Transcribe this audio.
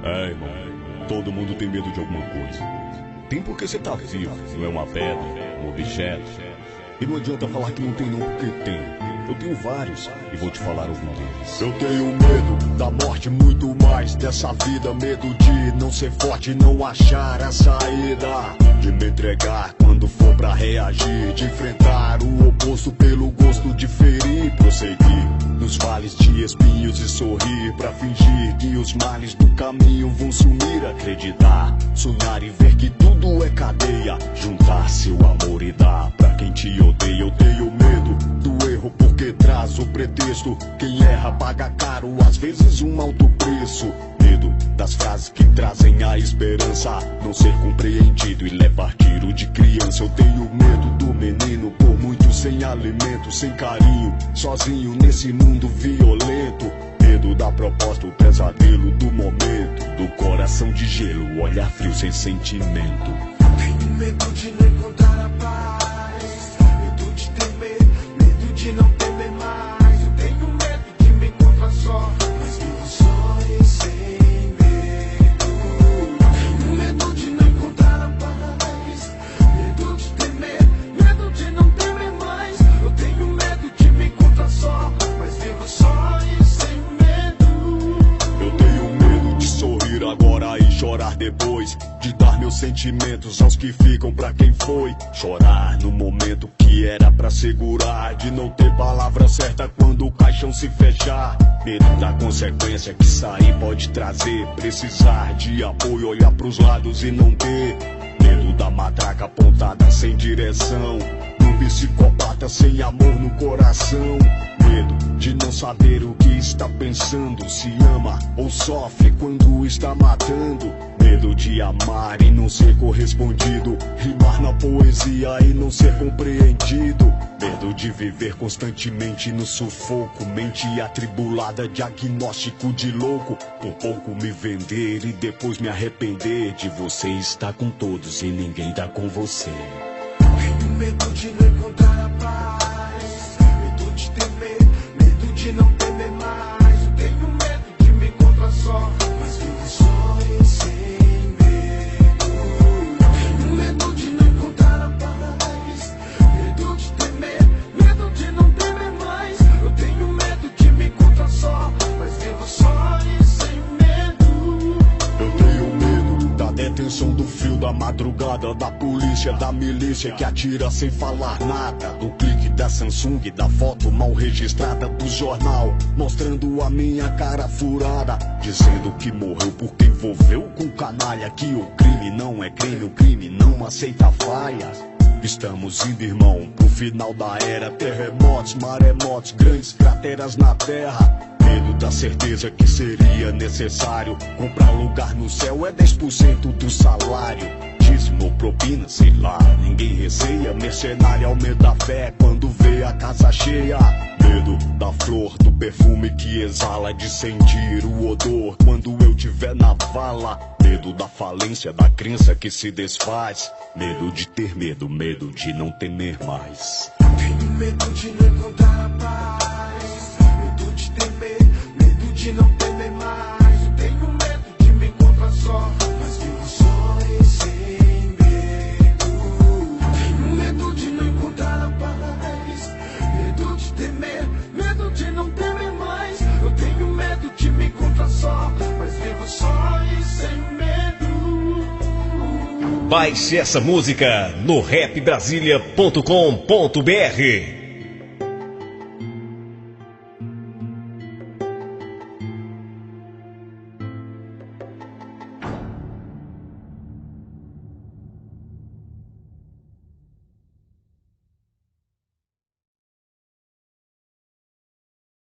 É, irmão, todo mundo tem medo de alguma coisa. Tem porque você tá vivo, não é uma pedra, um objeto. E não adianta falar que não tem não, porque tem. Eu tenho vários e vou te falar algum deles. Eu tenho medo da morte, muito mais dessa vida. Medo de não ser forte, não achar a saída. De me entregar quando for pra reagir. De enfrentar o oposto pelo gosto de ferir. Prosseguir nos vales de espinhos e sorrir pra fingir que os males do caminho vão sumir. Acreditar, sonhar e ver que tudo é cadeia. Juntar seu amor e dar pra quem te odeia. Eu tenho medo do erro porque traz o pretexto. Quem erra paga caro, às vezes um alto preço. Medo das frases que trazem a esperança, não ser compreendido e levar tiro de criança. Eu tenho medo do menino, por muito sem alimento, sem carinho, sozinho nesse mundo violento. Medo da proposta, o pesadelo do momento, do coração de gelo, olhar frio sem sentimento. Tenho medo de não encontrar a paz, medo de temer, medo de não temer mais. Eu tenho medo de me encontrar só, mas vivo só e sem medo. Tenho medo de não encontrar a paz, medo de temer, medo de não temer mais. Eu tenho medo de me encontrar só, mas vivo só e sem medo. Eu tenho medo de sorrir agora e chorar depois, de dar meus sentimentos aos que ficam pra quem foi. Chorar no momento que era pra segurar, de não ter palavra certa quando o caixão se fechar. Medo da consequência que sair pode trazer. Precisar de apoio, olhar pros lados e não ter. Medo da matraca apontada sem direção, um psicopata sem amor no coração. Medo de não saber o que está pensando, se ama ou sofre quando está matando. Medo de amar e não ser correspondido, rimar na poesia e não ser compreendido. Medo de viver constantemente no sufoco, mente atribulada, diagnóstico de louco. Por pouco me vender e depois me arrepender de você estar com todos e ninguém tá com você. Tenho medo de não encontrar a paz, medo de temer, medo de não temer mais. Eu tenho medo de me encontrar só, mas vivo só e sem medo. Tenho medo de não encontrar a paz, medo de temer, medo de não temer mais. Eu tenho medo de me encontrar só, mas vivo só e sem medo. Eu tenho medo da detenção, do frio da madrugada, da polícia, da milícia que atira sem falar nada, do clique da Samsung, da foto mal registrada do jornal, mostrando a minha cara furada, dizendo que morreu porque envolveu com canalha, que o crime não é crime, o crime não aceita falhas. Estamos indo, irmão, pro final da era. Terremotos, maremotos, grandes crateras na terra. Medo da certeza que seria necessário comprar lugar no céu, é 10% do salário. Dízimo, propina, sei lá, ninguém receia. Mercenário aumenta a fé quando vê a casa cheia. Medo da flor, do perfume que exala, de sentir o odor quando eu tiver na vala. Medo da falência, da crença que se desfaz. Medo de ter medo, medo de não temer mais. Tenho medo de não encontrar a paz, medo de temer, medo de não temer mais. Eu tenho medo de me encontrar só, mas vivo só e sem medo. Tenho medo de não encontrar a paz, medo de temer, medo de não temer mais. Eu tenho medo de me encontrar só, mas vivo só e sem medo. Baixe essa música no rapbrasilia.com.br.